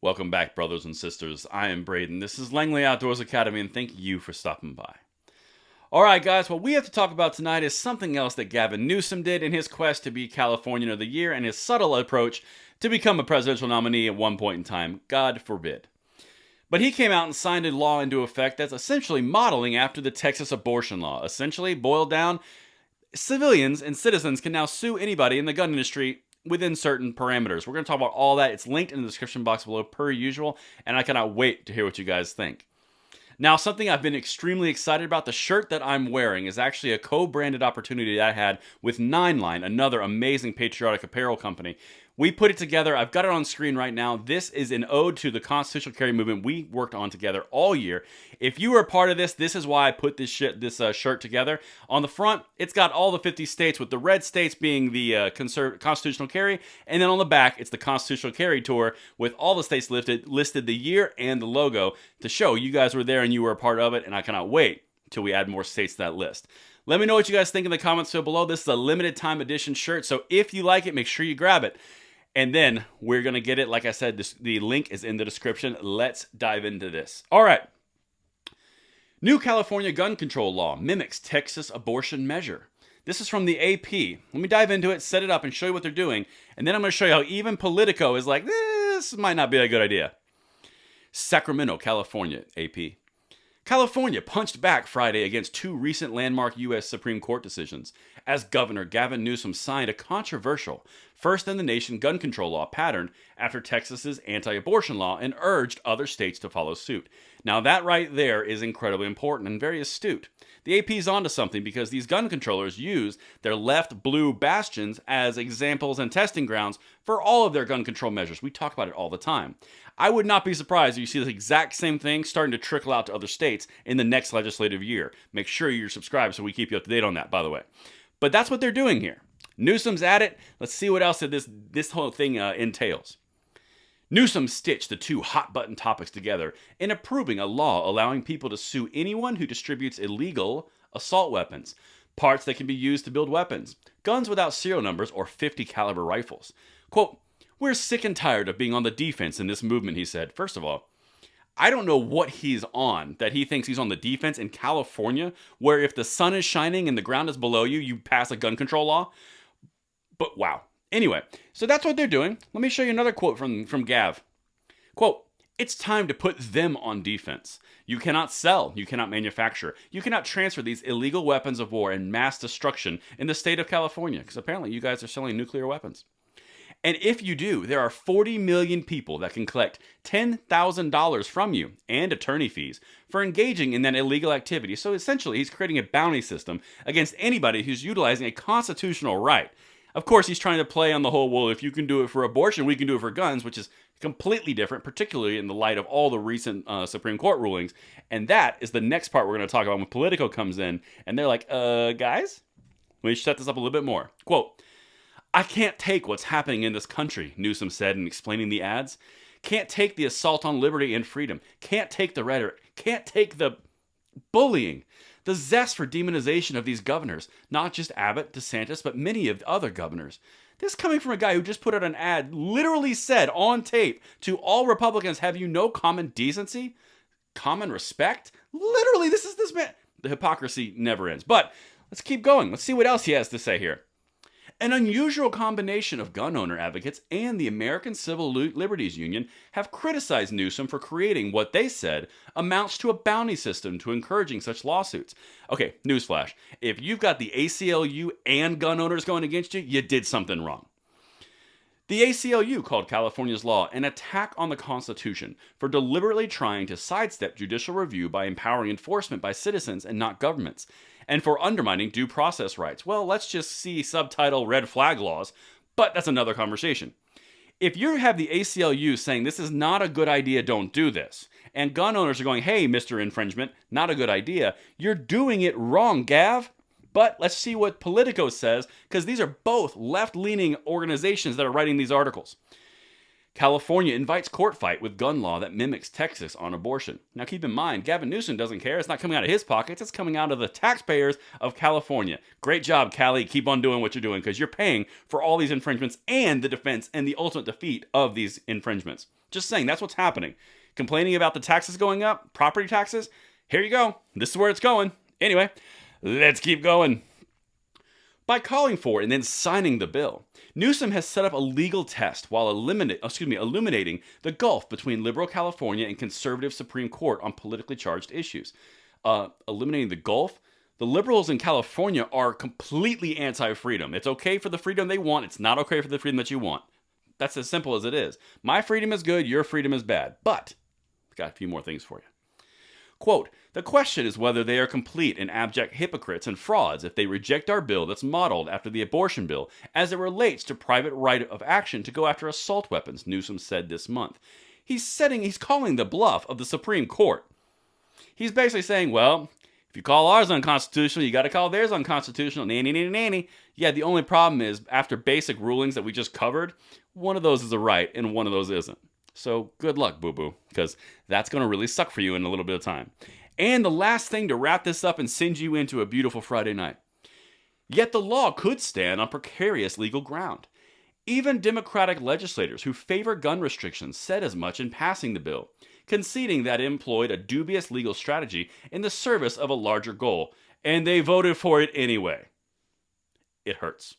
Welcome back, brothers and sisters. I am Braden. This is Langley Outdoors Academy, and thank you for stopping by. All right, guys, what we have to talk about tonight is something else that Gavin Newsome did in his quest to be Californian of the Year and his subtle approach to become a presidential nominee at one point in time. God forbid. But he came out and signed a law into effect that's essentially modeling after the Texas abortion law. Essentially, boiled down, civilians and citizens can now sue anybody in the gun industry within certain parameters. We're going to talk about all that. It's linked in the description box below per usual, and I cannot wait to hear what you guys think. Now, something I've been extremely excited about, the shirt that I'm wearing is actually a co-branded opportunity that I had with Nine Line, another amazing patriotic apparel company. We put it together. I've got it on screen right now. This is an ode to the constitutional carry movement we worked on together all year. If you were a part of this, this is why I put this shirt together. On the front, it's got all the 50 states, with the red states being the constitutional carry, and then on the back, it's the constitutional carry tour with all the states listed the year and the logo to show you guys were there and you were a part of it, and I cannot wait till we add more states to that list. Let me know what you guys think in the comments below. This is a limited time edition shirt, so if you like it, make sure you grab it. And then we're going to get it. Like I said, the link is in the description. Let's dive into this. All right. New California gun control law mimics Texas abortion measure. This is from the AP. Let me dive into it, set it up, and show you what they're doing. And then I'm going to show you how even Politico is like, this might not be a good idea. Sacramento, California, AP. California punched back Friday against two recent landmark U.S. Supreme Court decisions as Governor Gavin Newsome signed a controversial first-in-the-nation gun control law patterned after Texas's anti-abortion law and urged other states to follow suit. Now that right there is incredibly important and very astute. The AP's onto something because these gun controllers use their left blue bastions as examples and testing grounds for all of their gun control measures. We talk about it all the time. I would not be surprised if you see this exact same thing starting to trickle out to other states in the next legislative year. Make sure you're subscribed so we keep you up to date on that, by the way. But that's what they're doing here. Newsome's at it. Let's see what else this whole thing entails. Newsome stitched the two hot-button topics together in approving a law allowing people to sue anyone who distributes illegal assault weapons, parts that can be used to build weapons, guns without serial numbers, or 50 caliber rifles. Quote, "We're sick and tired of being on the defense in this movement," he said. First of all, I don't know what he's on that he thinks he's on the defense in California, where if the sun is shining and the ground is below you, you pass a gun control law. But wow. Anyway, so that's what they're doing. Let me show you another quote from Gav. Quote, "It's time to put them on defense. You cannot sell, you cannot manufacture, you cannot transfer these illegal weapons of war and mass destruction in the state of California," because apparently you guys are selling nuclear weapons. "And if you do, there are 40 million people that can collect $10,000 from you and attorney fees for engaging in that illegal activity." So essentially, he's creating a bounty system against anybody who's utilizing a constitutional right. Of course, he's trying to play on the whole, well, if you can do it for abortion, we can do it for guns, which is completely different, particularly in the light of all the recent Supreme Court rulings. And that is the next part we're going to talk about when Politico comes in. And they're like, guys, let me set this up a little bit more. Quote, "I can't take what's happening in this country," Newsome said in explaining the ads. "Can't take the assault on liberty and freedom. Can't take the rhetoric. Can't take the bullying. The zest for demonization of these governors. Not just Abbott, DeSantis, but many of the other governors. This coming from a guy who just put out an ad, literally said on tape to all Republicans, have you no common decency? Common respect? Literally, this man. The hypocrisy never ends. But let's keep going. Let's see what else he has to say here. "An unusual combination of gun owner advocates and the American Civil Liberties Union have criticized Newsome for creating what they said amounts to a bounty system to encouraging such lawsuits." Okay, newsflash. If you've got the ACLU and gun owners going against you, you did something wrong. The ACLU called California's law an attack on the Constitution for deliberately trying to sidestep judicial review by empowering enforcement by citizens and not governments, and for undermining due process rights. Well, let's just see subtitle red flag laws, but that's another conversation. If you have the ACLU saying this is not a good idea, don't do this, and gun owners are going, hey, Mr. Infringement, not a good idea, you're doing it wrong, Gav. But let's see what Politico says, because these are both left-leaning organizations that are writing these articles. California invites court fight with gun law that mimics Texas on abortion. Now keep in mind, Gavin Newsom doesn't care. It's not coming out of his pockets. It's coming out of the taxpayers of California. Great job, Cali. Keep on doing what you're doing because you're paying for all these infringements and the defense and the ultimate defeat of these infringements. Just saying, that's what's happening. Complaining about the taxes going up, property taxes, here you go. This is where it's going. Anyway, let's keep going. By calling for and then signing the bill, Newsom has set up a legal test while illuminating the gulf between liberal California and conservative Supreme Court on politically charged issues. Eliminating the gulf? The liberals in California are completely anti-freedom. It's okay for the freedom they want. It's not okay for the freedom that you want. That's as simple as it is. My freedom is good. Your freedom is bad. But I've got a few more things for you. Quote, the question is whether they are complete and abject hypocrites and frauds if they reject our bill that's modeled after the abortion bill as it relates to private right of action to go after assault weapons, Newsom said this month. He's calling the bluff of the Supreme Court. He's basically saying, well, if you call ours unconstitutional, you got to call theirs unconstitutional. Nanny. Yeah, the only problem is after basic rulings that we just covered, one of those is a right and one of those isn't. So good luck, boo-boo, because that's going to really suck for you in a little bit of time. And the last thing to wrap this up and send you into a beautiful Friday night. Yet the law could stand on precarious legal ground. Even Democratic legislators who favor gun restrictions said as much in passing the bill, conceding that it employed a dubious legal strategy in the service of a larger goal, and they voted for it anyway. It hurts.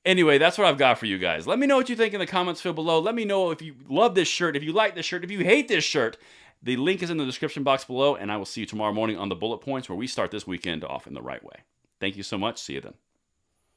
Anyway, that's what I've got for you guys. Let me know what you think in the comments field below. Let me know if you love this shirt, if you like this shirt, if you hate this shirt. The link is in the description box below, and I will see you tomorrow morning on the bullet points where we start this weekend off in the right way. Thank you so much. See you then.